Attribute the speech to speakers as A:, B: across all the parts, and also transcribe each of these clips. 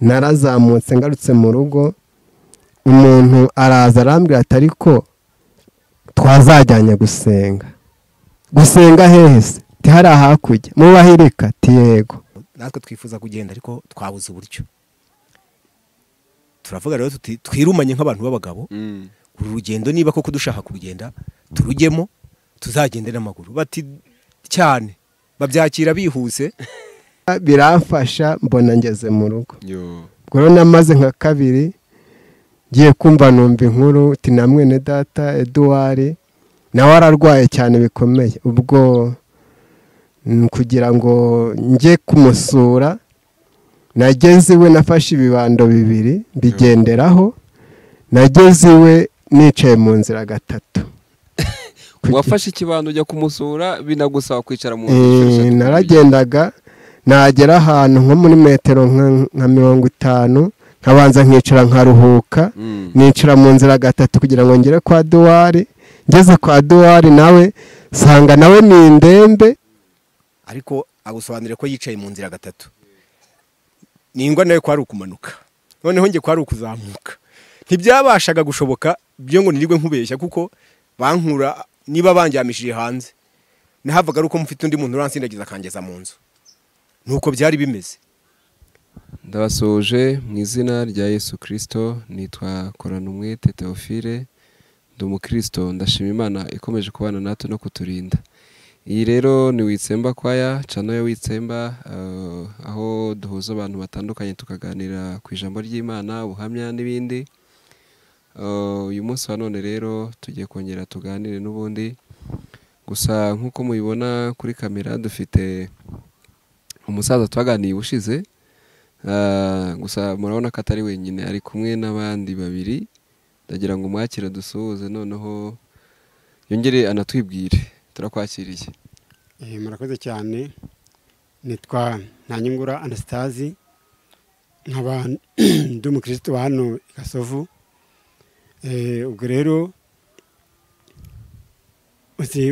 A: narazamutse ngarutse mu rugo umuntu araza arambwira ati ariko twazajyanye gusenga hese hari hakurya mubahirika ati yego.
B: Natwe twifuza kugenda ariko twabuze uburyo. Turavuga rero tuti twirumanye nk'abantu b'abagabo. Uru rugendo niba koko dushaka kurugenda turujyemo tuzagende n'amaguru. Bati cyane babyakira bihuse.
A: Biramfasha mbona ngeze mu rugo. Ubwo namaze nka kabiri ngiye kumva numva inkuru uti na mwene data Edouard nawe ararwaye cyane bikomeye. Ubwo kugira ngo njye kumusura nageze iwe nafashe ibibando bibiri bigenderaho, nageze iwe nicaye mu nzira gatatu.
C: Wafashe ikibando ujya kumusura binagusaba kwicara mu nzira?
A: Naragendaga nagera ahantu nko muri metero nka 50 nkabanza nkicara nkaruhuka, nicara mu nzira gatatu kugira ngo ngere kwa Edouard. Ngeze kwa Edouard nawe sanga nawe ni indembe,
B: ariko agusobanurire ko yicaye mu nzira gatatu. Ningwa nawe kwari ukumanuka, noneho nge kwari ukuzamuka. Ntibyabashaga gushoboka byo ngo nirigwe nkubeshya, kuko bankura niba banjyamishije hanze nahavaga uko mufite undi muntu uransindagiza kangeza mu nzu. Nuko byari bimeze.
C: Ndabasoje mu izina rya Yesu Kristo. Nitwa Koranumwete Theophile, ndi umukristo. Ndashima Imana ikomeje kubana natwe no kuturinda. Iyi rero ni Witsemba Kwaya, channel ya Witsemba, aho duhuza abantu batandukanye tukaganira ku ijambo ry'Imana, ubuhamya n'ibindi. Uyu munsi wa none rero tugiye kongera tuganire n'ubundi. Gusa nkuko mubibona kuri kamera dufite umusaza twaganiye ubushize. Gusa murabona ko atari wenyine, ari kumwe n'abandi babiri. Ndagira ngo mwakira dusuhuze noneho yongere anatwibwire. Turakwakiriye.
D: Murakoze cyane. Nitwa Ntanyingura Anastasi, nkaba ndi umukristo wa hano i Gasovu. Ubwo rero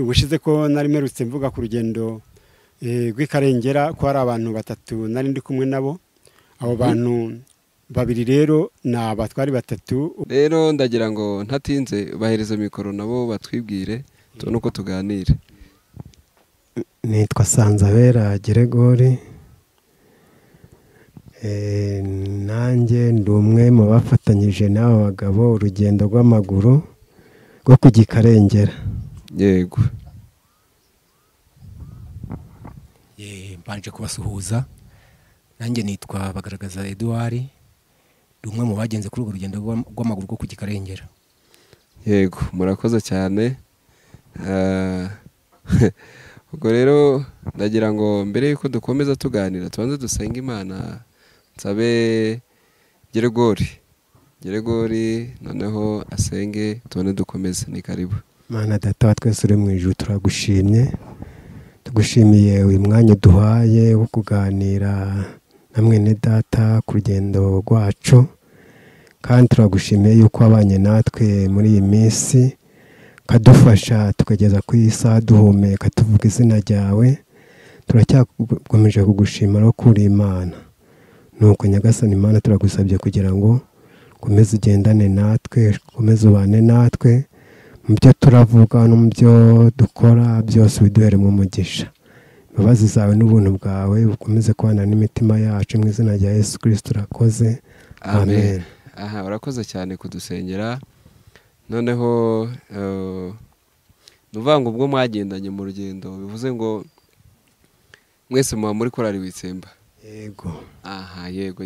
D: ubushize ko nari mperutse mvuga ku rugendo rw'ikarengera ko hari abantu batatu nari ndi kumwe nabo. Abo bantu babiri rero ni abatwari batatu.
C: Rero ndagira ngo ntatinze bahereza mikoro nabo batwibwire tubone uko tuganira.
A: Nitwa Sanzabera Gregory, nanjye ndi umwe mu bafatanyije n'aba bagabo urugendo rw'amaguru rwo ku Gikarengera.
C: Yego.
B: Mbanje kubasuhuza. Nanjye nitwa Bagaragaza Edouard, ndi umwe mu bagenze kuri urwo rugendo rw'amaguru rwo ku Gikarengera.
C: Yego, murakoze cyane. Ubwo rero ndagira ngo mbere yuko dukomeza tuganira tubanze dusenga Imana. Nsabe Gregory noneho asenge tubone dukomeze. Ni karibu.
A: Mana Data wa twese uri mu ijuru, turagushimye, tugushimiye uyu mwanya duhaye wo kuganira na mwene data ku rugendo rwacu, kandi turagushimiye yuko wabanye natwe muri iyi minsi kadufasha tukageza ku isaha duhumeka tuvuga izina ryawe. Turacyakomeje kugushima no kuri Imana. Nuko Nyagasani Imana turagusabye kugira ngo komeze ugendane natwe, komeze ubane natwe mu byo turavuga no mu byo dukora byose, biduhere mu mugisha. Imbabazi zawe n'ubuntu bwawe bukomeze kubana n'imitima yacu mu izina rya Yesu Kristo urakoze. Amen.
C: Aha, urakoze cyane kudusengera. Noneho nuvuga ngo ubwo mwagendanye mu rugendo bivuze ngo mwese muba muri korali Witsemba.
A: Yego.
C: Aha, yego.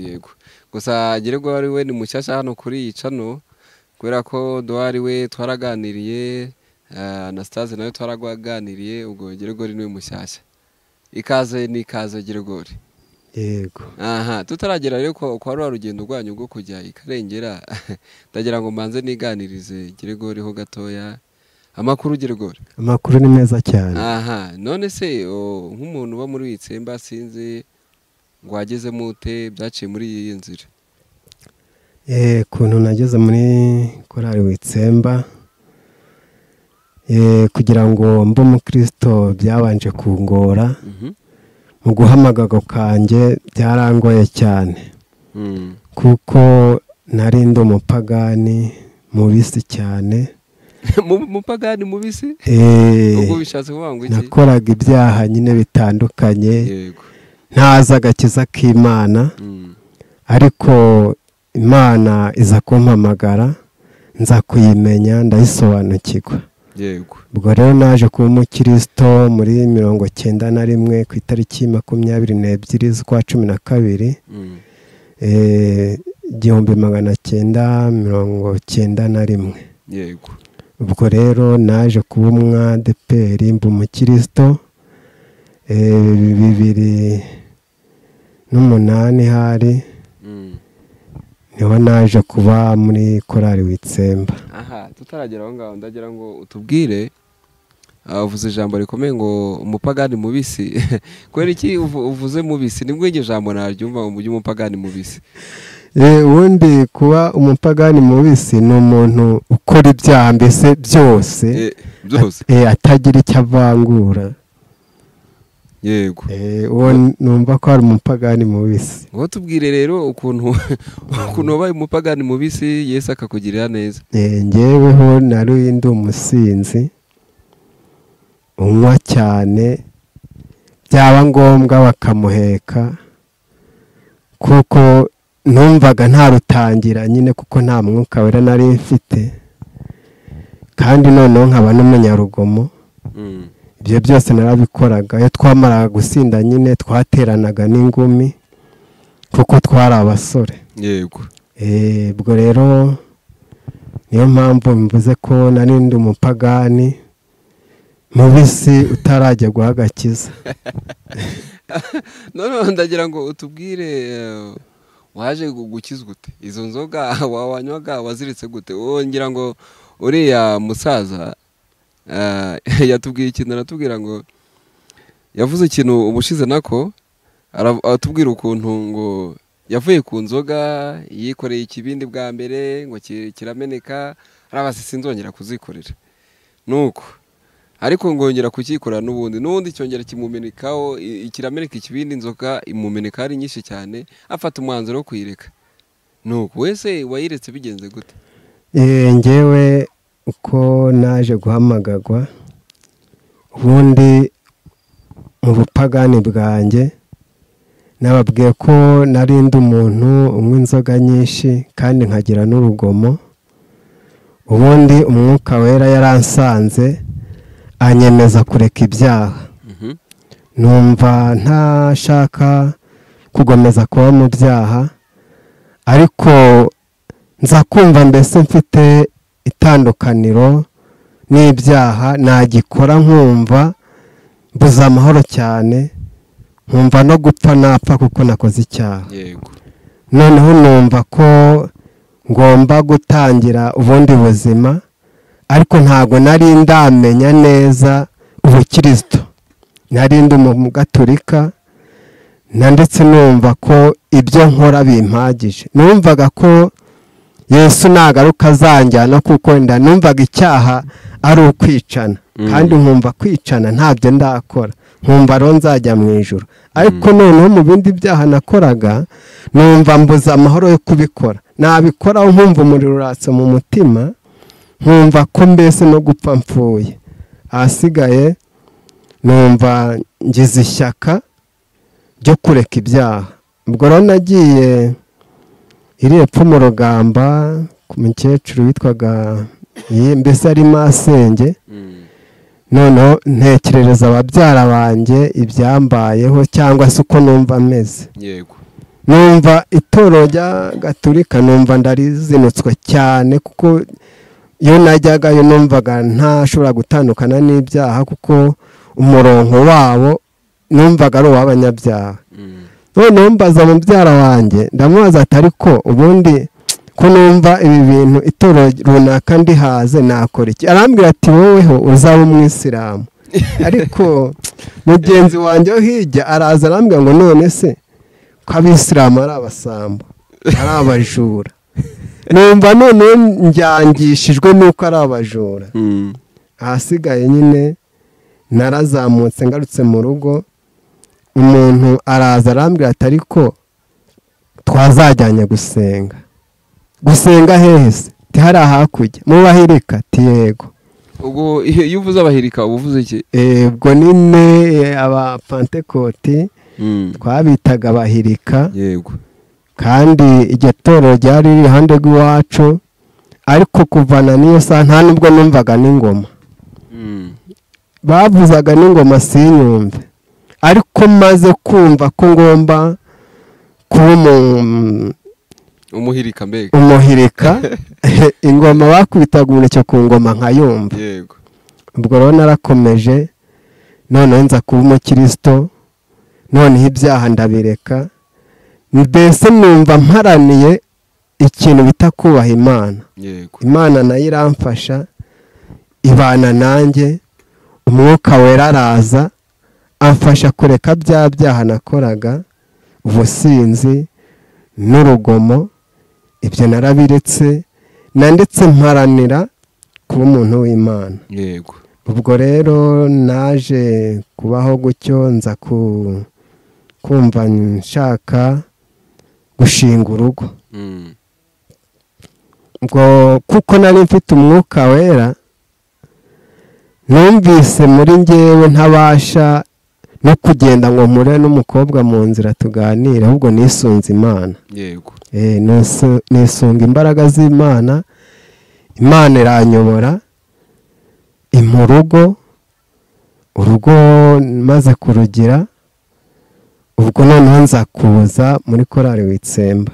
C: Gusa Gregory we ni mushyashya hano kuri iyi channel, kubera ko Edouard we twaraganiriye, Anastase nawe twaraganiriye. Ubwo Gregory ni mushyashya. Ikaze Gregory.
A: Yego.
C: Aha, tutaragera rero ko ari urugendo rwanyu rwo kujya Ikarengera. Ndagira ngo mbanze niganirize Gregory ho gatoya. Amakuru Gregory?
A: Amakuru ni meza cyane.
C: Aha, none se nk'umuntu uba muri Witsemba sinzi ngo wageze mute, byaciye muri iyi nzira?
A: Kuntu nageze muri korali Witsemba, kugira ngo mbe umukristo byabanje kungora. Mu guhamagago kanjye byarangoye cyane. kuko nari ndi umupagani mubisi cyane.
C: Umupagani mubisi? Ubwo bishatse kuvuga ngo iki?
A: Nakoraga ibyaha nyine bitandukanye, ntazi agakiza k'Imana, ariko Imana iza kumpamagara nza kuyimenya ndayisobanukirwa.
C: Yego.
A: Ubwo rero naje kuba umukristo muri 91 ku itariki 22 z'ukwa 12 1991.
C: Yego.
A: Ubwo rero naje kuba umwadeperi mba umukristo 2008 hari niho naje kuba muri korali Witsemba.
C: Aha, tutaragera aho ngaho ndagira ngo utubwire, uvuze ijambo rikomeye ngo umupagani mubisi. Kwera iki uvuze mubisi? Nibwo iryo jambo naryumva mu by'umupagani mubisi.
A: Ubundi kuba umupagani mubisi ni umuntu ukora ibyaha mbese byose, atagira icyo avangura.
C: Yego.
A: Uwo numva ko ari umupagani mubisi.
C: Ngo tubwire rero ukuntu wabaye umupagani mubisi Yesu akakugirira neza.
A: Njyeweho nari ndi umusinzi unywa cyane, byaba ngombwa bakamuheka kuko numvaga nta rutangira nyine kuko nta mwuka wera nari mfite, kandi noneho nkaba n'umunyarugomo. Ibyo byose narabikoraga. Iyo twamaraga gusinda nyine twateranaga n'ingumi kuko twari abasore.
C: Yego.
A: Ubwo rero niyo mpamvu mvuze ko nari ndi umupagani mubisi utarajya guhagakiza.
C: None ndagira ngo utubwire waje gukizwa gute? Izo nzoga wanywaga waziritse gute? Ngira ngo uriya musaza yatubwiye ikintu, aratubwira ngo yavuze ikintu ubushize nako, aratubwira ukuntu ngo yavuye ku nzoga yikoreye ikibindi bwa mbere ngo kirameneka, arabase sinzongera kuzikorera nuko, ariko ngongera kukikorera n'ubundi cyongera kimumenekaho, kirameneka ikibindi, inzoga imumeneka ari nyinshi cyane, afata umwanzuro wo kuyireka. Nuko wese wayiretse bigenze gute?
A: Njyewe uko naje guhamagagwa, ubundi mu bupagani bwanjye nababwiye ko nari ndi umuntu unywa inzoga nyinshi kandi nkagira n'urugomo. Ubundi umwuka wera yaransanze anyemeza kureka ibyaha. Numva ntashaka kugomeza kuba mu byaha, ariko nza kumva mbese mfite itandukaniro n'ibyaha, nagikora nkumva mbuze amahoro cyane, nkumva no gupfa napfa kuko nakoze icyaha. Noneho numva ko ngomba gutangira ubundi buzima, ariko ntago nari ndamenya neza ubukristo. Nari ndi umugatolika, ndetse numva ko ibyo nkora bimpagije. Numvaga ko Yesu nagaruka azanjyana kuko numvaga icyaha ari ukwicana, kandi nkumva kwicana ntabyo ndakora, nkumva ro nzajya mu ijuru. Ariko noneho mu bindi byaha nakoraga numva mbuze amahoro yo kubikora. Nabikora nkumva umuriro uratse mu mutima, nkumva ko mbese no gupfa mpfuye. Ahasigaye numva ngize ishyaka ryo kureka ibyaha. Ubwo rero nagiye epfo mu Rugamba ku mukecuru witwaga mbese ari masenge. Noneho ntekerereza ababyara banjye ibyambayeho cyangwa se uko numva meze. Numva itoro rya Gatolika numva ndarizinutswe cyane, kuko iyo najyagayo numvaga ntashobora gutandukana n'ibyaha kuko umurongo wabo numvaga ari uw'abanyabyaha. Noneho mbaza mubyara wanjye ndamubaza ati ariko ubundi ko numva ibi bintu itoro runaka ndihaze nakora iki? Arambwira ati woweho uzaba umwisilamu. Ariko mugenzi wanjye wo hirya araza arambwira ngo none se ko abisilamu ari abasambo, ari abajura. Numva noneho njyangishijwe nuko ari abajura. Ahasigaye nyine narazamutse ngarutse mu rugo, umuntu araza arambwira ati ariko twazajyanye gusenga hehese tihari hakurya mu bahirika tiyego.
C: ubwo iyo uvuze abahirika uba uvuze iki?
A: Ubwo nyine aba Pentecote twabitaga abahirika.
C: Yego.
A: Kandi iryo torero ryari riri iruhande rw'iwacu, ariko kuvana n'iyo saa nta nubwo numvaga n'ingoma. Bavuzaga n'ingoma sinyumve, ariko maze kumva ko ngomba kuba
C: umuhirika mbega.
A: Umuhirika ingoma bakubitaga umuneke ku ngoma nkayumva.
C: Yego.
A: Ubwo rero narakomeje, noneho nza kuba umukristo, noneho ibyaha ndabireka, mbese numva mparaniye ikintu bita kubaha Imana.
C: Yego.
A: Imana nayo iramfasha, ibana nanjye, umwuka wera araza amfasha kureka bya byaha nakoraga, ubusinzi n'urugomo. Ibyo narabiretse, ndetse mparanira kuba umuntu w'Imana.
C: Yego.
A: Ubwo rero naje kubaho gutyo, nza kumva nshaka gushinga urugo. Ubwo kuko nari mfite umwuka wera, numvise muri njyewe ntabasha no kugenda ngo mpure n'umukobwa mu nzira tuganire, ahubwo nisunze Imana.
C: Yego.
A: Nisunga imbaraga z'Imana, Imana iranyobora impa urugo maze kurugira. Ubwo noneho nza kuza muri korali Witsemba.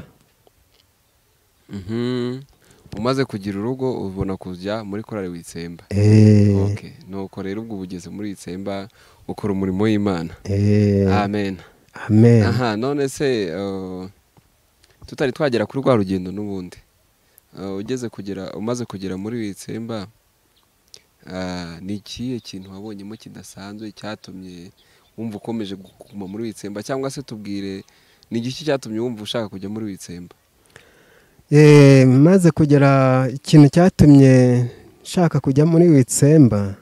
C: Umaze kugira urugo ubona kujya muri korali Witsemba. Okay. Nuko rero ubwo ugeze muri Witsemba ukora umurimo w'Imana. Amen.
A: Amen.
C: Aha, none se tutari twagera kuri rwa rugendo n'ubundi. Umaze kugera muri Witsemba, ni ikihe kintu wabonyemo kidasanzwe cyatumye wumva ukomeje kuguma muri Witsemba, cyangwa se tubwire ni igiki cyatumye wumva ushaka kujya muri Witsemba?
A: Maze kugera ikintu cyatumye nshaka kujya muri Witsemba.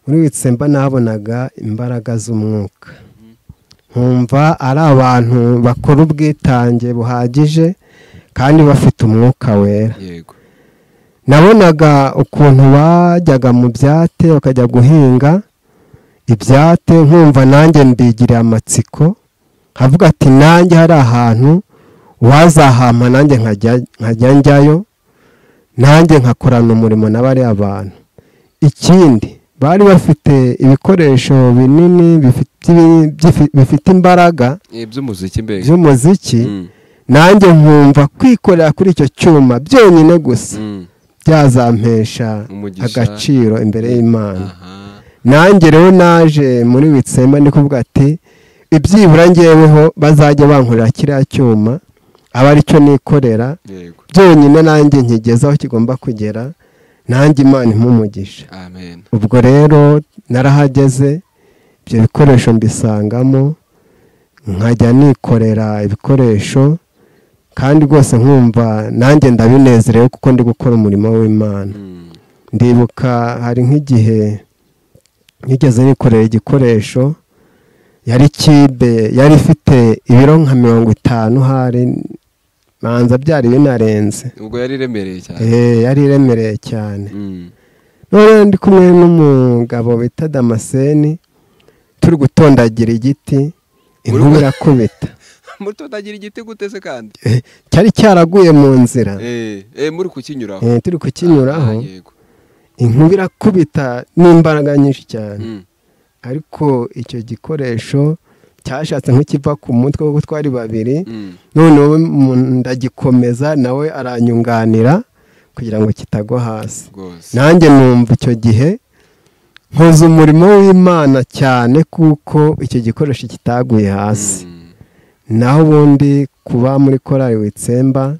A: Muri Witsemba nabonaga imbaraga z'umwuka, nkumva ari abantu bakora ubwitange buhagije kandi bafite umwuka wera.
C: Yego.
A: Nabonaga ukuntu bajyaga mu byate bakajya guhinga ibyate, nkumva nanjye ndigiriye amatsiko, havuga ati nanjye hari ahantu wazahampa nanjye nkajya njyayo, nanjye nkakorana umurimo n'abari abantu. Ikindi bari bafite ibikoresho binini bifite imbaraga by'umuziki, nanjye nkumva kwikorera kuri icyo cyuma byonyine gusa byazampesha agaciro imbere y'Imana. Nanjye rero naje muri Witsemba ndi kuvuga ati ibyibura ngeweho bazajya bankorera kiriya cyuma aba ari cyo nikorera byonyine, nanjye nkigeza aho kigomba kugera, nanjye Imana impumugisha.
C: Amen.
A: Ubwo rero narahageze, ibyo bikoresho mbisangamo, nkajya nikorera ibikoresho, kandi rwose nkumva nanjye ndabinezerewe kuko ndi gukora umurimo w'Imana. Ndibuka hari nk'igihe nigeze nikorera igikoresho, yari kibe, yari ifite ibiro nka 50, hari manza byari binarenze.
C: Ubwo yari iremereye cyane.
A: Yari iremereye cyane. None ndi kumwe n'umugabo bita Damascene, turi gutondagira igiti, inkuba irakubita.
C: Mutondagira igiti gute se kandi?
A: Cyari cyaraguye mu nzira.
C: Muri kukinyuraho.
A: Turi kukinyuraho. Inkuba irakubita n'imbaraga nyinshi cyane. Ariko icyo gikoresho cyashatse nk'ikiva ku mutwe kuko twari babiri, none ndagikomeza nawe aranyunganira kugira ngo kitagwa hasi. Nanjye numva icyo gihe nkoze umurimo w'Imana cyane kuko icyo gikoresho kitaguye hasi. Naho ubundi kuba muri korali Witsemba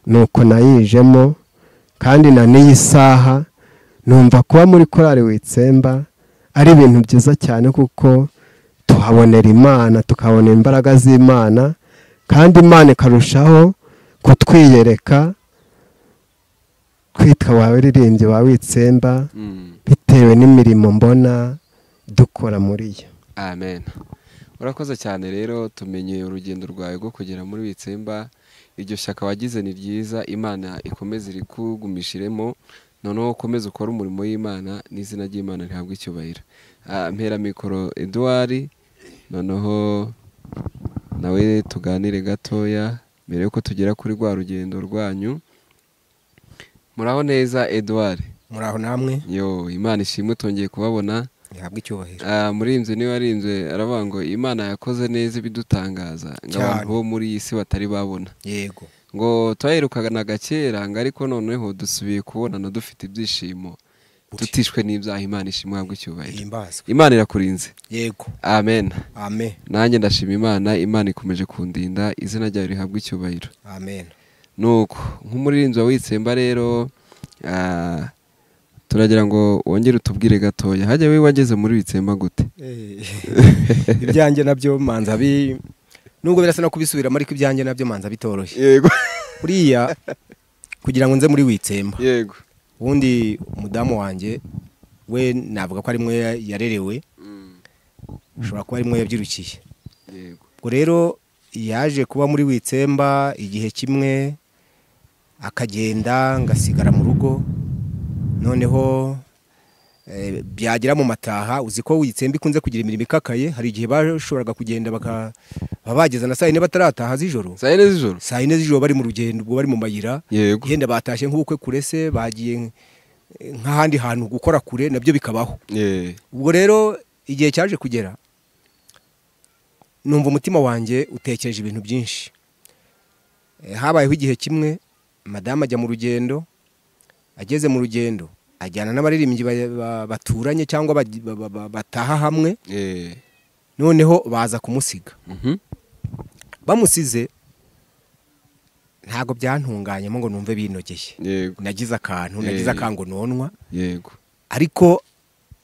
A: nuko nayijemo, kandi na n'iyi saha numva kuba muri korali Witsemba ari ibintu byiza cyane kuko tuhabonera Imana, tukabona imbaraga z'Imana, kandi Imana ikarushaho kutwiyereka, kwitwa abaririmbyi ba Witsemba bitewe n'imirimo mbona dukora muri yo.
C: Amen. Urakoze cyane rero, tumenye urugendo rwawe rwo kugera muri Witsemba, iryo shyaka wagize ni ryiza, Imana ikomeze irikugumishiremo, noneho ukomeze ukora umurimo w'Imana, n'izina ry'Imana rihabwe icyubahiro. Mpera mikoro Edouard, noneho nawe tuganire gatoya mbere yuko tugera kuri rwa rugendo rwanyu. Muraho neza Edouard?
B: muraho namwe.
C: Yo, Imana ishimwe tongeye kubabona.
B: Ihabwe icyubahiro.
C: Murinzi niwe warinzwe aravuga ngo Imana yakoze neza ibidutangaza ngo abantu bo muri iyi si batari babona.
B: Yego.
C: Ngo twaherukanaga kera ngo ariko noneho dusubiye kubonana dufite ibyishimo, tutishwe n'ibyaha. Imana ishimwe ihabwe icyubahiro. Imana irakurinze.
B: Yego.
C: Amen.
B: Amen.
C: Nanjye ndashima Imana, Imana ikomeje kundinda, izina ryayo rihabwe icyubahiro.
B: Amen.
C: Nuko nk'umurinzi wa Witsemba rero, turagira ngo wongere utubwire gatoya, hajya we wageze muri Witsemba gute?
B: Ibyanjye nabyo manza nubwo birasa no kubisubiramo, ariko ibyanjye nabyo manza bitoroshye.
C: Yego.
B: Buriya kugira ngo nze muri Witsemba,
C: Yego,
B: ubundi umudamu wanjye we navuga ko ari mwe yarerewe, ushobora kuba ari mwe yabyirukiye.
C: yego,
B: ubwo rero yaje kuba muri Witsemba igihe kimwe, akagenda ngasigara mu rugo, noneho byagera mu mataha. Uzi ko Witsemba ikunze kugira imirimo ikakaye, hari igihe bashoboraga kugenda bageza na saa 4 batarataha z'ijoro.
C: saa 4 z'ijoro?
B: Saa 4 z'ijoro bari mu rugendo, ubwo bari mu mayira.
C: Yego.
B: Yenda batashye nk'ubukwe kure se, bagiye nk'ahandi hantu gukora kure, nabyo bikabaho. Ubwo rero igihe cyaje kugera, numva umutima wanjye utekereje ibintu byinshi. Habayeho igihe kimwe madamu ajya mu rugendo, ageze mu rugendo ajyana n'abaririmbyi baturanye cyangwa bataha hamwe, noneho baza kumusiga. Bamusize ntago byantunganyemo ngo numve binogeye.
C: Yego.
B: Nagize akantu, nagize akango nonwa.
C: Yego.
B: Ariko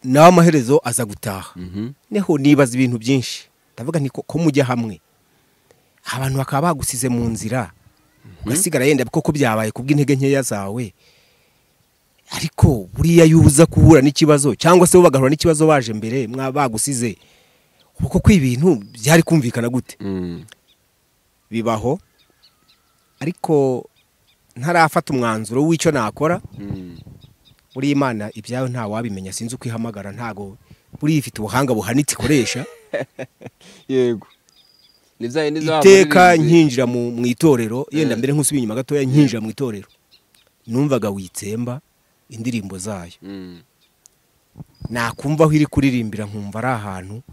B: nawe amaherezo aza gutaha. Neho nibaza ibintu byinshi, ndavuga nti ko mujya hamwe, abantu bakaba bagusize mu nzira, ugasigara yenda koko byabaye kubw'intege nkeya zawe, ariko buriya yuza kuhura n'ikibazo cyangwa se bo bagahura n'ikibazo baje mbere bagusize, uko kw'ibintu byari kumvikana gute? Bibaho, ariko ntarafata umwanzuro w'icyo nakora. Buri Imana ibyawe nta wabimenya, sinzi uko ihamagara, ntago buri ifite ubuhanga buhanitse ikoresha.
C: Yego.
B: Iteka nkinjira mu itorero, yenda mbere nk'usubiye inyuma gatoya, nkinjira mu itorero numvaga Witsemba indirimbo zayo, nakumva aho iri kuririmbira nkumva ari ahantu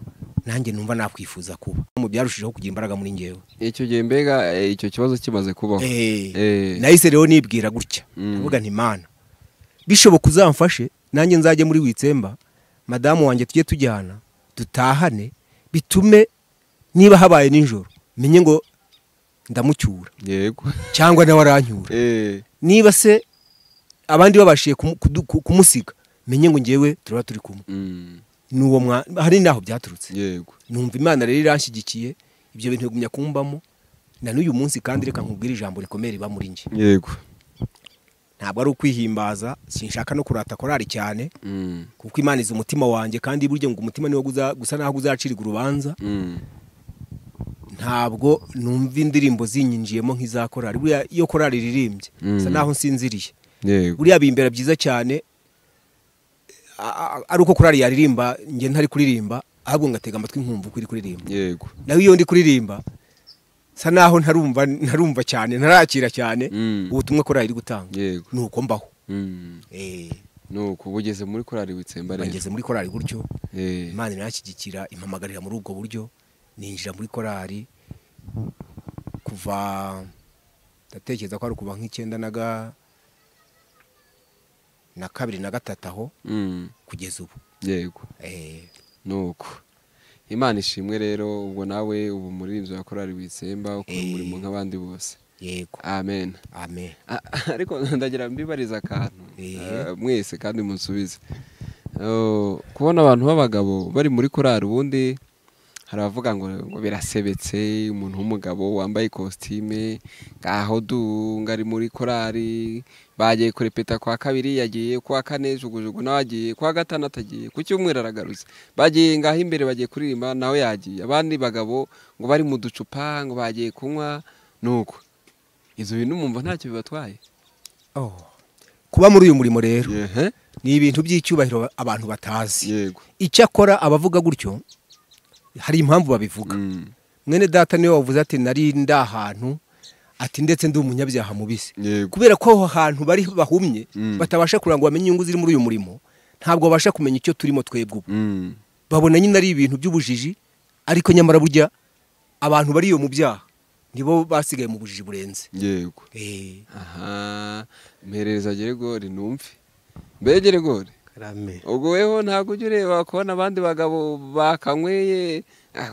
B: nanjye numva nakwifuza kuba. Mu byarushijeho kugira imbaraga muri ngewe.
C: Icyo gihe mbega icyo kibazo kimaze kubaho,
B: nahise rero nibwira gutya, ndavuga nti Imana bishoboka uzamfashe, nanjye nzajye muri Witsemba, madamu wanjye tujye tujyana, dutahane, bitume niba habaye nijoro menye ngo ndamucyura.
C: Yego.
B: Cyangwa nawe arancyura. Niba se abandi babashiye kumusiga, menye ngo ngewe turaba turi kumwe. Nuwo hari naho byaturutse.
C: Yego.
B: Numva Imana rero iranshyigikiye, ibyo bintu bigumya kumbamo na n'uyu munsi, kandi reka nkubwire ijambo rikomeye riba muri nge.
C: Yego.
B: Ntabwo ari ukwihimbaza, sinshaka no kurata korari cyane, kuko Imana izi umutima wanjye, kandi buryo ngo umutima niwo gusa naho uzacirwa urubanza. Ntabwo numva indirimbo zinyinjiyemo nk'iza korari. Buriya iyo korari iririmbye sa naho nsinziriye. Buriya bimbera byiza cyane, ari uko korari yaririmba nge ntari kuririmba, ahubwo ngatega amatwi nkumva uko iri kuririmba.
C: Yego.
B: Naho iyo ndi kuririmba sa naho ntarumva cyane, ntarakira cyane ubutumwa korari iri gutanga. Nuko mbaho.
C: Nuko ubugeze muri korari Witsemba rero.
B: Ngeze muri korari gutyo, Imana irashyigikira, impamagarira muri ubwo buryo, ninjira muri korari kuva, ndatekereza ko ari kuva nk'Icyenda na 2 na 3 aho kugeza ubu.
C: Yego. Nuko Imana ishimwe rero, ubwo nawe ubu muri wa korari Witsemba ukora umurimo nk'abandi bose.
B: Yego.
C: Amen.
B: Amen.
C: Ariko ndagira mbibariza akantu mwese kandi munsubize. Kubona abantu b'abagabo bari muri korari, ubundi hari abavuga ngo birasebetse, umuntu w'umugabo wambaye ikositime ngaho ngari muri korari, bagiye kurepeta kwa 2, yagiye kwa 4 jugujugu, nawe agiye kwa 5 atagiye, ku cyumweru aragarutse, bagiye ngaho imbere bagiye kuririmba nawe yagiye, abandi bagabo ngo bari mu ducupa ngo bagiye kunywa. Nuko izo bintu mwumva ntacyo bibatwaye?
B: kuba muri uyu murimo rero
C: Yehe.
B: ni ibintu by'icyubahiro abantu batazi.
C: Yego.
B: Icyakora abavuga gutyo hari impamvu babivuga. Mwene data niwe wavuze ati nari ndahantu ati ndetse ndi umunyabyaha mubisi.
C: Yego.
B: Kubera ko aho hantu bari bahumye batabasha kuranga bamenye inyungu ziri muri uyu murimo, ntabwo babasha kumenya icyo turimo twebwe ubu. Babona nyine ari ibintu by'ubujiji, ariko nyamara burya abantu bari iyo mu byaha nibo basigaye mu bujiji burenze.
C: Yego. Aha, mpereza Geregori numve. Mbe Geregori,
A: karame
C: ubwo weho ntabwo ujya ureba kubona abandi bagabo bakanyweye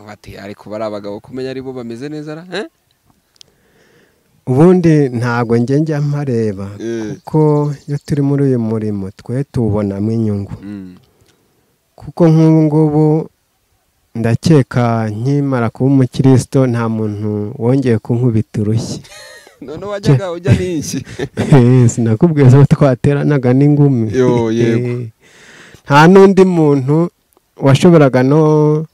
C: bati ariko bari abagabo kumenya ari bo bameze neza ra?
A: ubundi ntabwo njya mpareba kuko iyo turi muri uyu murimo twe tuwubonamo inyungu, kuko nk'ubu ngubu ndakeka nkimara kuba umukristo nta muntu wongeye kunkubita urushyi.
C: None wajyaga ujya n'iki?
A: Sinakubwiye ko twateranaga n'ingumi.
C: Yego.
A: Nta n'undi muntu washoboraga no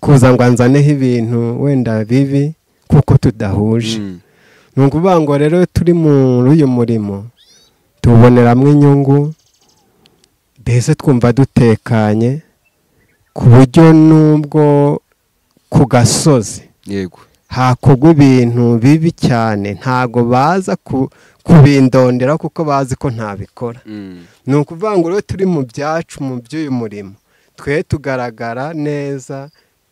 A: kuza ngo anzaneho ibintu wenda bibi kuko tudahuje. Ni ukuvuga ngo rero turi muri uyu murimo tuboneramo inyungu, mbese twumva dutekanye ku buryo nubwo ku gasozi
C: Yego.
A: hakorwa ibintu bibi cyane ntago baza kubindondera kuko bazi ko ntabikora. Ni ukuvuga ngo rero turi mu byacu mu by'uyu murimo twe tugaragara neza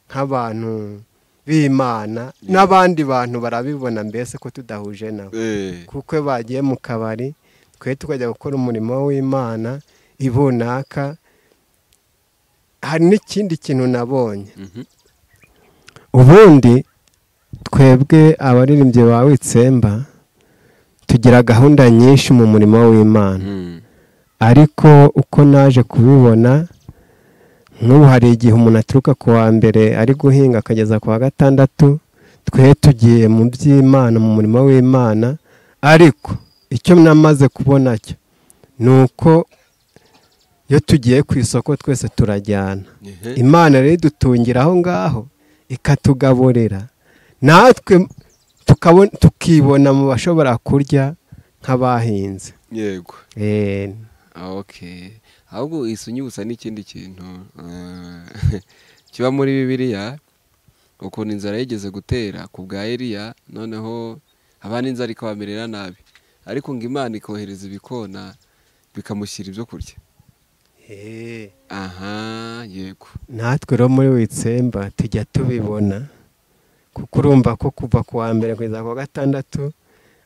A: nk'abantu b'Imana, n'abandi bantu barabibona mbese ko tudahuje nabo, kuko bagiye mu kabari twe tukajya gukora umurimo w'Imana ibunaka. Hari n'ikindi kintu nabonye, ubundi twebwe abaririmbyi ba Witsemba tugira gahunda nyinshi mu murimo w'Imana, ariko uko naje kubibona nk'ubu hari igihe umuntu aturuka ku wa mbere ari guhinga akageza ku wa gatandatu twe tugiye mu by'Imana mu murimo w'Imana, ariko icyo namaze kubona cyo ni uko iyo tugiye ku isoko twese turajyana. Imana rero idutungira aho ngaho ikatugaburira, natwe tukibona mu bashobora kurya nk'abahinze.
C: Yego. Okay. Ahubwo isunyubusa n'ikindi kintu kiba muri Bibiliya, ukuntu inzara yigeze gutera ku bwa Eliya, noneho abana inzara ikabamerera nabi, ariko ngo Imana ikohereza ibikona bikamushyira ibyo kurya. Aha, yego.
A: Natwe rero muri Witsemba tujya tubibona, kuko urumva ko kuva ku wa mbere kugeza ku wa gatandatu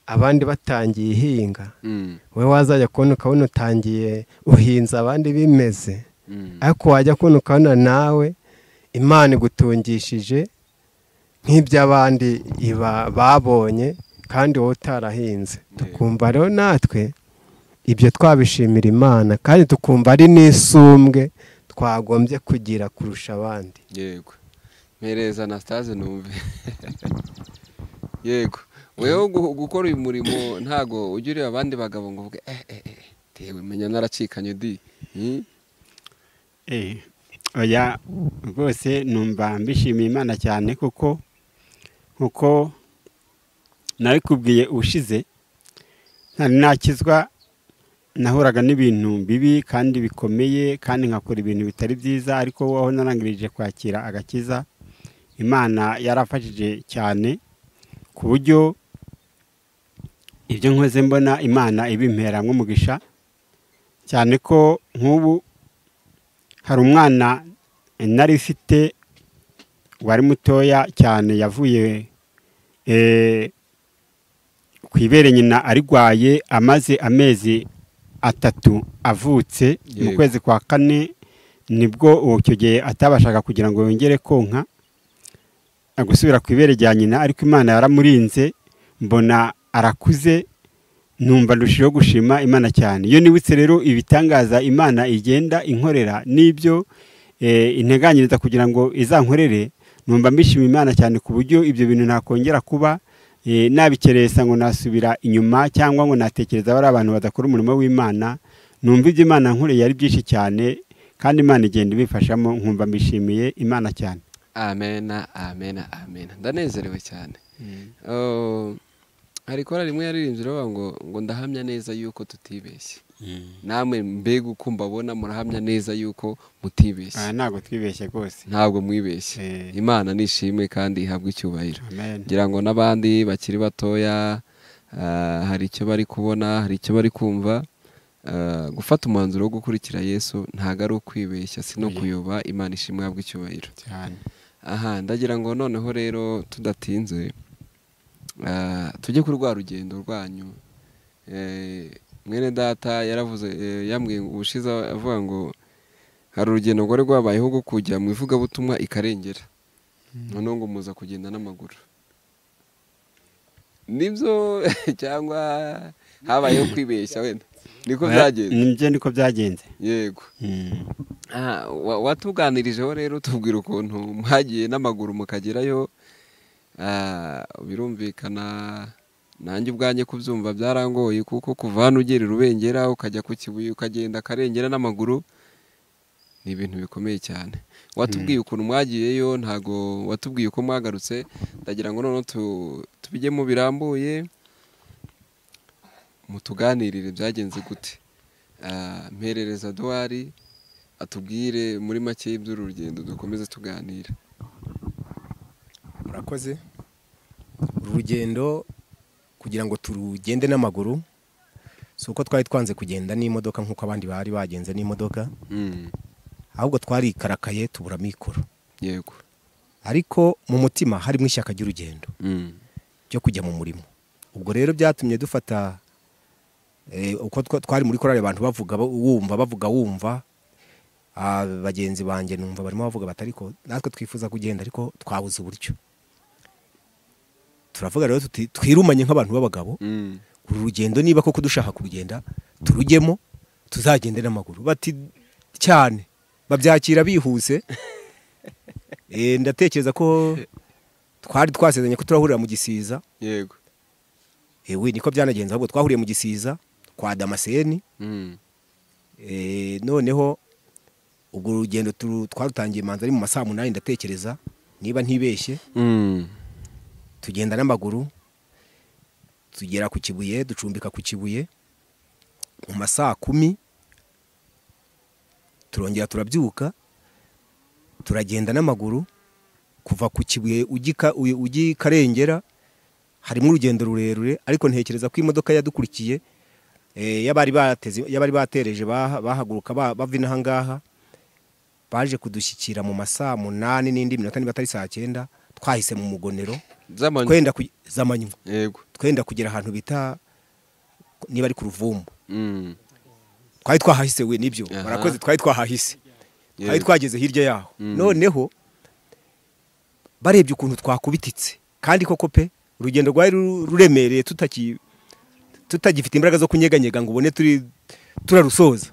A: abandi batangiye ihinga, we wazajya kubona ukabona utangiye uhinze abandi bimeze, ariko wajya kubona ukabona nawe Imana igutungishije nk'iby'abandi babonye kandi wowe utarahinze. Tukumva rero natwe ibyo twabishimira Imana, kandi tukumva ari n'isumbwe twagombye kugira kurusha abandi.
C: Yego. Mpereza Anastase numve. Yego. Weho gukora uyu murimo ntago ujya ureba abandi bagabo ngo uvuge tewe menya naracikanye di.
D: Oya rwose numva mbishimiye Imana cyane, kuko nabikubwiye ubushize ntari nakizwa, nahuraga n'ibintu bibi kandi bikomeye kandi nkakora ibintu bitari byiza, ariko aho narangirije kwakira agakiza Imana yarafashije cyane ku buryo ibyo nkoze mbona Imana ibimpera nk'umugisha cyane, ko nk'ubu hari umwana nari ufite wari mutoya cyane yavuye ku ibere nyina arigwaye, amaze amezi 3 avutse. Mu kwezi kwa 4 nibwo icyo gihe atabashaga kugira ngo yongere konka gusubira ku ibere rya nyina, ariko Imana yaramurinze mbona arakuze, numva ndushijeho gushima Imana cyane. Iyo nibutse rero ibitangaza Imana igenda inkorera n'ibyo integanyiriza kugira ngo izankorere, numva mbishima Imana cyane ku buryo ibyo bintu nakongera kuba nabikeresa ngo nasubira inyuma cyangwa ngo natekereza bari abantu badakora umurimo w'Imana. Numva ibyo Imana nkoreye ari byinshi cyane, kandi Imana igenda ibifashamo, nkumva mbishimiye Imana cyane.
C: Amen, amen, amen. Ndanezerewe cyane. hari kora rimwe yaririmbye bavuga ngo ndahamya neza yuko tutibeshye. Namwe mbega uko mbabona murahamya neza yuko mutibeshye.
D: Ntabwo twibeshye rwose.
C: Ntabwo mwibeshye. Imana nishimwe kandi ihabwe icyubahiro.
D: Amen.
C: Ngira ngo n'abandi bakiri batoya hari icyo bari kubona, hari icyo bari kumva. Gufata umwanzuro wo gukurikira Yesu ntago ari ukwibeshya, sino kuyoba. Imana ishimwe ihabwe icyubahiro cyane. Ndagira ngo noneho rero tudatinze tujye kuri rwa rugendo rwanyu. Mwene data yaravuze yambwiye ubushize avuga ngo hari urugendo rwari rwabayeho rwo kujya mu ivugabutumwa ikarengera, noneho ngo muza kugenda n'amaguru. Nibyo cyangwa habayeho kwibeshya wenda? Niko byagenze.
D: Nibyo niko byagenze.
C: Yego. Watuganirijeho rero tubwira ukuntu mwagiye n'amaguru mukagerayo. Birumvikana nanjye ubwanjye kubyumva byarangoye, kuko kuva hano ugera Rubengera ukajya ku Kibuye ukagenda Karengera n'amaguru ni ibintu bikomeye cyane. Watubwiye ukuntu mwagiyeyo, ntago watubwiye uko mwagarutse. Ndagira ngo noneho tubijyemo birambuye, mutuganirire byagenze gute. Mperereza Duwari atubwire muri make y'iby'uru rugendo, dukomeze tuganira.
B: Murakoze. Urugendo kugira ngo turugende n'amaguru, si uko twari twanze kugenda n'imodoka nk'uko abandi bari bagenze n'imodoka, ahubwo twari karakaye tubura mikoro.
C: Yego.
B: Ariko mu mutima harimo ishyaka ry'urugendo ryo kujya mu murimo. Ubwo rero byatumye dufata uko twari muri korali, abantu bavuga wumva, bagenzi banjye numva barimo bavuga batari ko natwe twifuza kugenda ariko twabuze uburyo. Turavuga rero twirumanye nk'abantu b'abagabo, uru rugendo niba koko dushaka kurugenda turujyemo, tuzagende n'amaguru. Bati cyane babyakira bihuse. Ndatekereza ko twari twasezeranye ko turahurira mu Gisiza.
C: Yego.
B: Niko byanagenze, ahubwo twahuriye mu Gisiza kwa Damascene. Noneho ubwo urugendo twarutangiye manza ari mu masaa 8 ndatekereza niba ntibeshye. Tugenda n'amaguru tugera ku Kibuye, ducumbika ku Kibuye mu masaa 10. Turongera turabyuka turagenda n'amaguru kuva ku Kibuye ugi Karengera. Harimo urugendo rurerure, ariko ntekereza ko imodoka yadukurikiye yabari batereje bahaguruka bava inahangaha, baje kudushyikira mu masaa 8 n'indi minota niba atari saa 9. Twahise mu mugonero twenda zamanywa.
C: Yego.
B: Twenda kugera ahantu bita niba ari ku Ruvumbu. Twari twahahise nibyo. Barakoze, twari twahahise. Twari twageze hirya yaho. Noneho barebye ukuntu twakubititse, kandi koko pe urugendo rwari ruremereye, tutagifite imbaraga zo kunyeganyega ngo ubone turarusoza.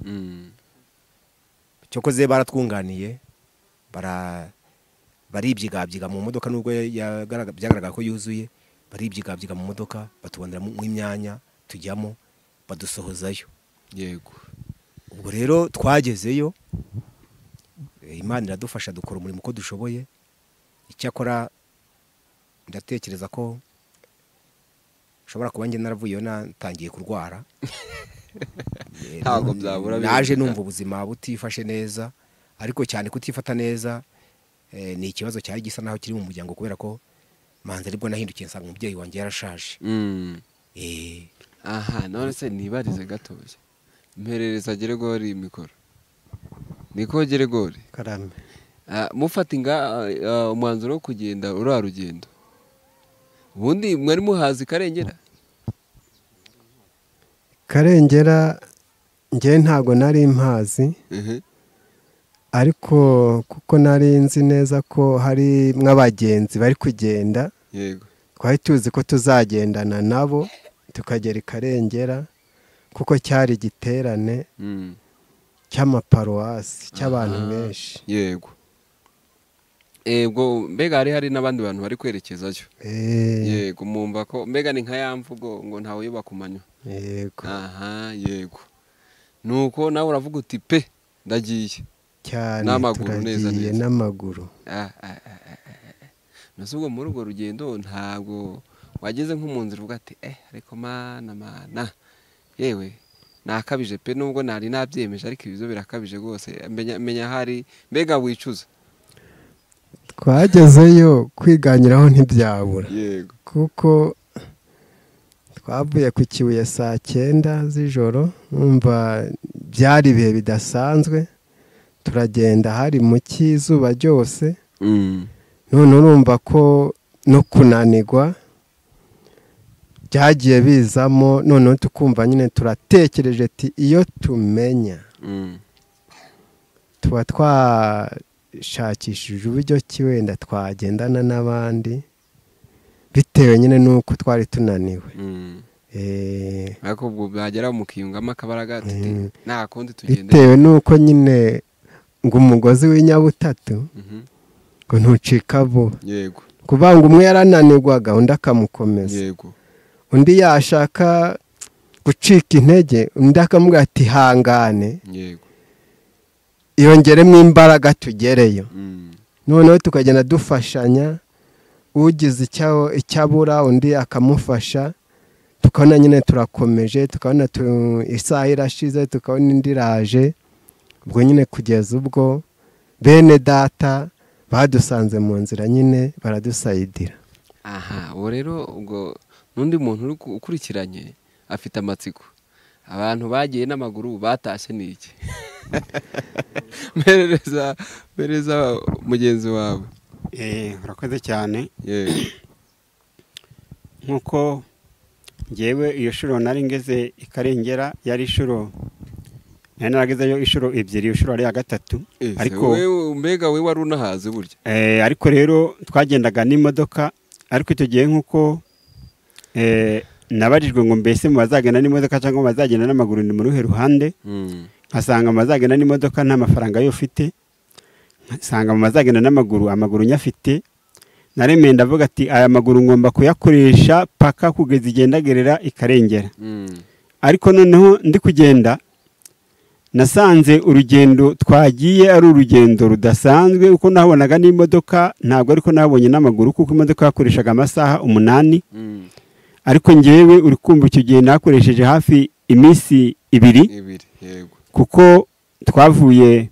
B: Cyokoze baratwunganiye, baribyiga mu modoka, nubwo byagaragara ko yuzuye. Baribyiga mu modoka, batubonera mu imyanya tujyamo, badusohozayo.
C: Yego.
B: Ubwo rero twagezeyo, Imana iradufasha dukora umurimo uko dushoboye. Icyakora ndatekereza ko ushobora kuba njye naravuyeyo natangiye kurwara.
C: Ntabwo byabura.
B: Naje numva ubuzima butifashe neza, ariko cyane kutifata neza ni ikibazo cyari gisa naho kiri mu muryango, kubera ko manza aribwo nahindukiye nsanga umubyeyi wanjye yarashaje.
C: None se nibarize gatoya, mperereza Geregori mikoro. Niko Geregori
A: Karame.
C: Mufata umwanzuro wo kugenda uriya rugendo, ubundi mwari muhazi Karengera?
A: Karengera njye ntago nari mpazi, ariko kuko nari nzi neza ko hari mw'abagenzi bari kugenda.
C: Yego.
A: Twari tuzi ko tuzagendana nabo tukagera Karengera, kuko cyari igiterane cy'amaparuwasi cy'abantu benshi.
C: Yego. Ubwo mbega hari n'abandi bantu bari kwerekezayo. Yego. Mumva ko mbega ni nka ya mvugo ngo ntawe yoba kumanywa.
A: Yego.
C: Yego. Nuko nawe uravuga uti pe ndagiye
A: cyane,
C: n'amaguru neza
A: n'amaguru.
C: Nasubiye muri urwo rugendo ntabwo wageze nko mu nzira uvuga ati ariko mana yewe nakabije pe nubwo nari nabyemeje ariko ibizo birakabije rwose menya hari mbega wicuza.
A: twagezeyo kwiganyiraho ntibyabura
C: Yego.
A: kuko twavuye ku Kibuye saa 9 z'ijoro numva byari ibihe bidasanzwe turagenda hari mu cy'izuba ryose none urumva ko no kunanirwa byagiye bizamo none tukumva nyine turatekereje ati iyo tumenya tuba twashakishije uburyo ki wenda twagendana n'abandi bitewe nyine nuko twari tunaniwe
C: ariko ubwo byagera mu kiyungamo akabaraga tuti nta kundi tugende
A: bitewe nuko nyine ngo umugozi w'inyabutatu ngo ntucika vuba.
C: Yego.
A: kuvuga ngo umwe yarananirwaga undi akamukomeza.
C: Yego.
A: undi yashaka gucika intege undi akamubwira ati hangane.
C: Yego.
A: yongeremo imbaraga tugereyo. noneho tukagenda dufashanya ugize icyabura undi akamufasha tukabona nyine turakomeje tukabona isaha irashize tukabona indi iraje ubwo nyine kugeza ubwo bene data badusanze mu nzira nyine baradusayidira.
C: Aha ubu rero ubwo n'undi muntu ukurikiranye afite amatsiko abantu bagiye n'amaguru batashye n'iki mereza mugenzi wawe.
D: urakoze cyane. nk'uko ngewe iyo shuro nari ngeze ikarengera yari ishuro nari naragezeyo ishuro ebyiri ishuro ari ya gatatu
C: ariko mbega we wari unahaze burya.
D: ariko rero twagendaga n'imodoka ariko icyo gihe nk'uko nabajijwe ngo mbese mu bazagenda n'imodoka cyangwa mu bazagenda n'amaguru ni mu ruhe ruhande nkasanga mu bazagenda n'imodoka nta mafaranga yo ufite nkasanga mu bazagenda n'amaguru amaguru nyafite naremeye ndavuga ati aya maguru ngomba kuyakoresha paka kugeza igendagerera ikarengera. ariko noneho ndi kugenda nasanze urugendo twagiye ari urugendo rudasanzwe uko nabonaga n'imodoka ntabwo ariko nabonye n'amaguru kuko imodoka yakoreshaga amasaha 8 ariko ngewe uri kumva icyo gihe nakoresheje hafi iminsi 2 kuko twavuye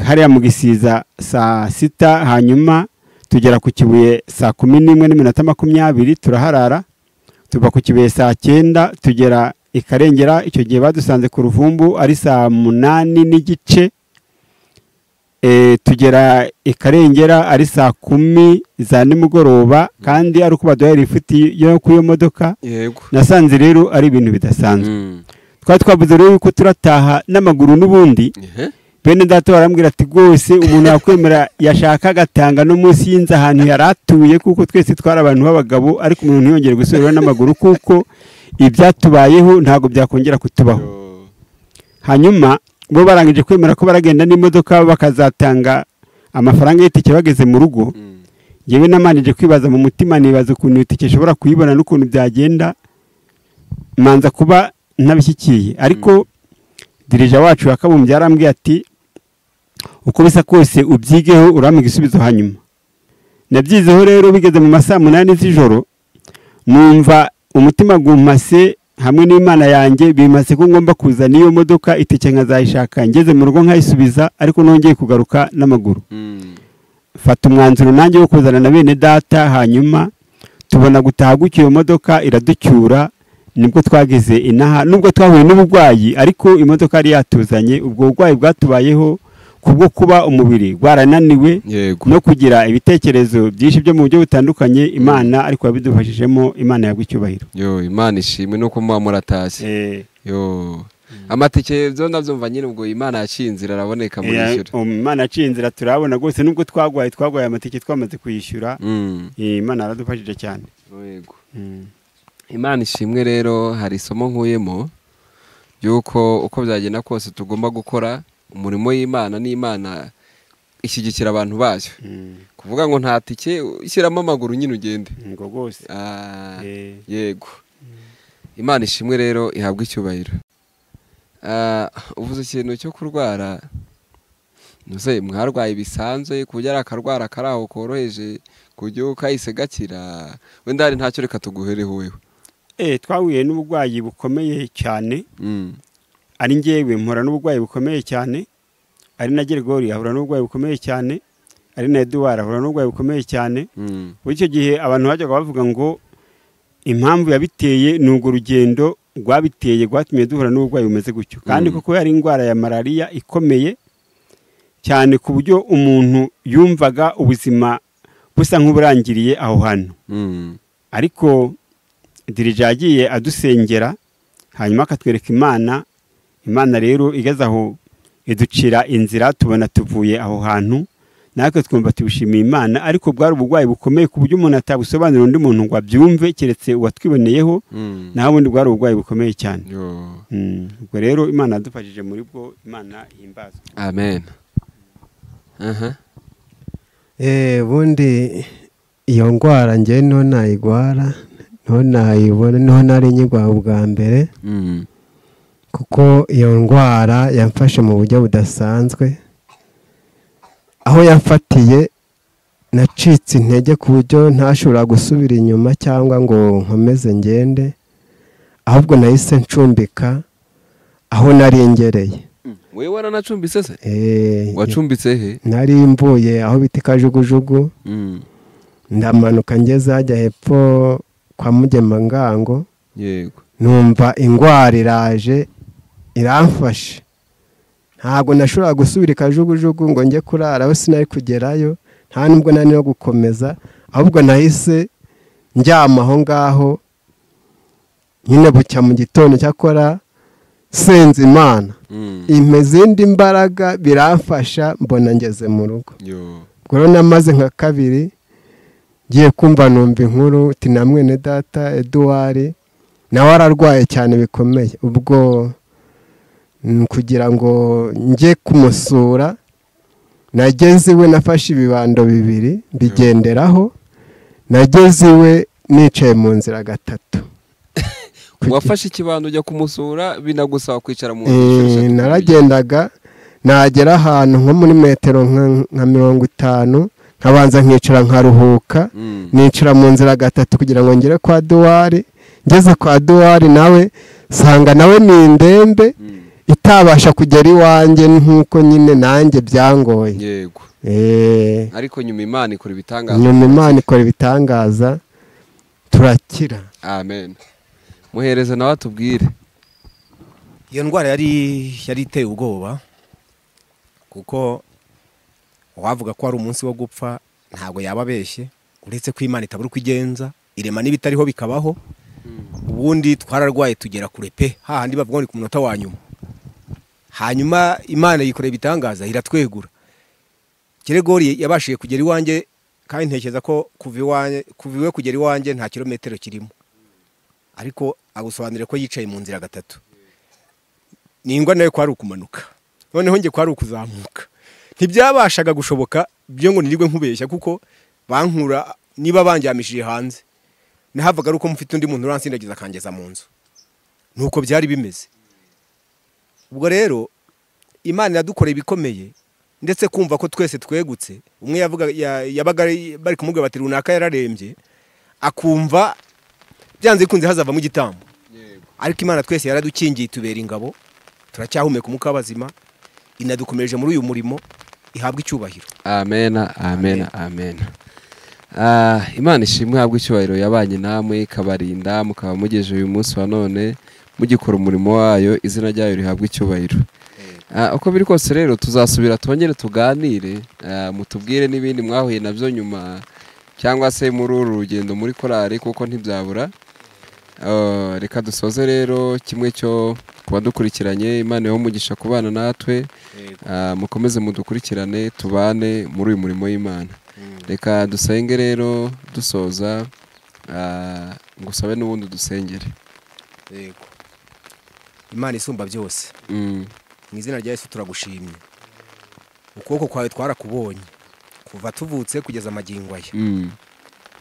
D: hariya mu Gisiza saa 6 hanyuma tugera ku Kibuye saa 11:20 turaharara tuva ku Kibuye saa 9 tugera ikarengera icyo gihe badusanze ku Ruvumbu ari saa 8:30 tugera ikarengera ari saa 10 za nimugoroba kandi ari uko baduhaye ifiti yo ku iyo modoka. nasanze rero ari ibintu bidasanzwe. twavuze rero yuko turataha n'amaguru n'ubundi bene data barambwira ati rwose umuntu yakwemera yashaka agatanga no munsi y'inzu ahantu yaratuye kuko twese twari abantu b'abagabo ariko umuntu ntiyongere gusubira n'amaguru kuko ibyatubayeho ntabwo byakongera kutubaho. hanyuma bo barangije kwemera ko baragenda n'imodoka bakazatanga amafaranga y'itike bageze mu rugo. yewe namanije kwibaza mu mutima nibaza ukuntu itike ishobora kuyibona n'ukuntu byagenda manza kuba ntabishyikiye ariko dirija wacu yakabumbye yarambwiye ati uko bisa kose ubyigeho urampa igisubizo hanyuma. nabyizeho rero bigeze mu masaha 8 z'ijoro numva umutima gumpase hamwe n'Imana yanjye bimase ko ngomba kuza niyo modoka itike nkazayishaka ngeze mu rugo nkayisubiza ariko nongeye kugaruka n'amaguru. fata umwanzuro nanjye wo kuzana na bene data hanyuma tubona gutaha gukiyo modoka iraducyura nibwo twageze inaha nubwo twahuye n'ubugwayi ariko imodoka yari yatuzanye ubwo bugwayi bwatubayeho kubwo kuba umubiri gwarananiwe no kugira ibitekerezo byinshi byo mu buryo butandukanye Imana ariko yabidufashijemo Imana yagwicyubahiro.
C: Imana ishimwe nuko muba muratashye. amatike byo ndabyumva nyine ubwo Imana yacinzira araboneka muri yishyura.
D: Imana yacinzira turabona rwose nubwo twagwaye amatike twamaze kuyishyura. Imana aradufashije cyane.
C: Yego. Imana ishimwe rero hari isomo nkuyemo yuko uko byagenda kose tugomba gukora umurimo w'Imana n'Imana ishyigikira abantu bayo. kuvuga ngo nta tike ishyiramo amaguru nyine ugende
D: ngo rwose.
C: yego. Imana ishimwe rero ihabwa icyubahiro. uvuze ikintu cyo kurwara nuse mwarwaye bisanzwe kujya ari akarwara karaho koroheje kujya ukahise gakira wenda hari ntacyo reka tuguhereho wewe.
D: Twahuye n'uburwayi bukomeye cyane, ari njyewe mpora n'uburwayi bukomeye cyane, ari na Gergori ahura n'uburwayi bukomeye cyane, ari na Edouard ahura n'uburwayi bukomeye cyane. Muri icyo gihe abantu bajyaga bavuga ngo impamvu yabiteye ni urwo rugendo rwabiteye rwatumye duhura n'uburwayi bumeze gutyo, kandi kuko yari indwara ya malariya ikomeye cyane ku buryo umuntu yumvaga ubuzima busa nk'uburangiriye aho hantu. Ariko dirija yagiye adusengera hanyuma akatwereka Imana rero igeze aho iducira inzira tubona tuvuye aho hantu, natwe twumva tubishimiye Imana. Ariko bwari uburwayi bukomeye ku buryo umuntu atabusobanurira undi muntu ngo abyumve keretse uwatwiboneyeho, naho ubundi bwari uburwayi bukomeye cyane. Ubwo rero Imana yadufashije muri bwo, Imana ihimbazwe.
C: Amen.
A: Ubundi iyo ndwara njye niho nayigwara, niho nayibona, niho nari nyigwa ubwa mbere, kuko iyo ndwara yamfashe mu buryo budasanzwe. Aho yamfatiye nacitse intege ku buryo ntashobora gusubira inyuma cyangwa ngo nkomeze ngende, ahubwo nahise ncumbika aho nari ngereye.
C: Wewe waranacumbitse se? Wacumbitse he?
A: Nari mvuye aho bita Kajugujugu, ndamanuka ngeze hajya hepfo kwa Mugemangango.
C: Yego.
A: Numva indwara iraje iramfashe, ntabwo nashobora gusubira Kajugujugu ngo njye kurara, aho sinari kugerayo, nta nubwo nari no gukomeza, ahubwo nahise njyama aho ngaho. Nyine bucya mu gitondo cyakora senze Imana, impe izindi mbaraga biramfasha, mbona ngeze mu rugo. Ubwo rero namaze nka kabiri ngiye kumva numva inkuru uti na mwene data Edouard nawe ararwaye cyane bikomeye. Ubwo kugira ngo njye kumusura nageze iwe, nafashe ibibando 2 bigenderaho, nageze iwe nicaye mu nzira gatatu.
C: Wafashe ikibando ujya kumusura binagusaba kwicara mu nzira?
A: Naragendaga nagera ahantu nko muri metero nka 50, nkabanza nkicara nkaruhuka, nicara mu nzira gatatu kugira ngo ngere kwa Edouard. Ngeze kwa Edouard nawe sanga nawe ni indembe itabasha kugera iwanjye nkuko nyine nanjye byangoye.
C: Yego. Ariko nyuma Imana ikora ibitangaza.
A: Nyuma Imana ikora ibitangaza turakira.
C: Amen. Muhereze nawe atubwire.
B: Iyo ndwara yari iteye ubwoba, kuko wavuga ko ari umunsi wo gupfa ntabwo yababeshye, uretse ko Imana itabura uko igenza, irema n'ibitariho bikabaho. Ubundi twararwaye tugera kure pe, hahandi bavuga ngo ku munota wa nyuma. Hanyuma Imana yikoreye ibitangaza iratwegura. Gergori yabashije kugera iwanjye, kandi ntekereza ko kuva iwe kugera iwanjye nta kilometero kirimo, ariko agusobanurira ko yicaye mu nzira gatatu. Ningwa nawe kwari ukumanuka, noneho nge kwari ukuzamuka. Ntibyabashaga gushoboka byo ngo nirirwe nkubeshya, kuko bankura niba banjyamishije hanze, nahavaga ari uko mufite undi muntu uransindagiza akangeza mu nzu. Nuko byari bimeze. Ubwo rero Imana yadukoreye ibikomeye, ndetse kumva ko twese twegutse. Umwe yabaga bari kumubwira bati runaka yararembye, akumva byanze bikunze hazava mu gitambo. Ariko Imana twese yaradukingiye tubera ingabo, turacyahumeka umwuka w'abazima, inadukomeje muri uyu murimo, ihabwa icyubahiro.
C: Amen, amen, amen. Imana ishimwe, ihabwa icyubahiro, yabanye namwe ikabarinda, mukaba mugeje uyu munsi wa none mugikora umurimo wayo, izina ryayo rihabwa icyubahiro. Uko biri kose rero tuzasubira twongere tuganire, mutubwire n'ibindi mwahuye nabyo nyuma, cyangwa se muri uru rugendo muri korari, kuko ntibyabura. Reka dusoze rero kimwe cyo kuba dukurikiranye. Imana y'umugisha kubana natwe, mukomeze mudukurikirane, tubane muri uyu murimo w'Imana. Reka dusenge rero dusoza, ngusabe n'ubundi dusengere.
B: Yego. Imana isumba byose, mu izina rya Yesu turagushimye. Ukuboko kwawe twarakubonye kuva tuvutse kugeza amagingo aya.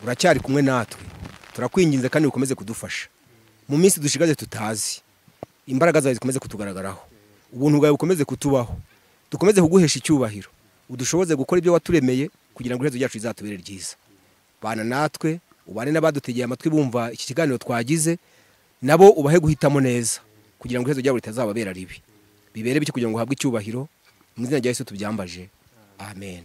B: Uracyari kumwe natwe, turakwinginze kandi ukomeze kudufasha mu minsi dushigaje tutazi. Imbaraga zawe zikomeze kutugaragaraho, ubuntu bwawe bukomeze kutubaho, dukomeze kuguhesha icyubahiro. udushoboze gukora ibyo waturemeye kugira ngo iherezo ryacu rizatubere ryiza. Bana natwe, ubane n'abadutegeye amatwi bumva iki kiganiro twagize, nabo ubahe guhitamo neza kugira ngo iherezo ryabo ritazababera ribi. Bibere bityo kugira ngo uhabwe icyubahiro, mu izina rya Yesu tubyambaje, amen.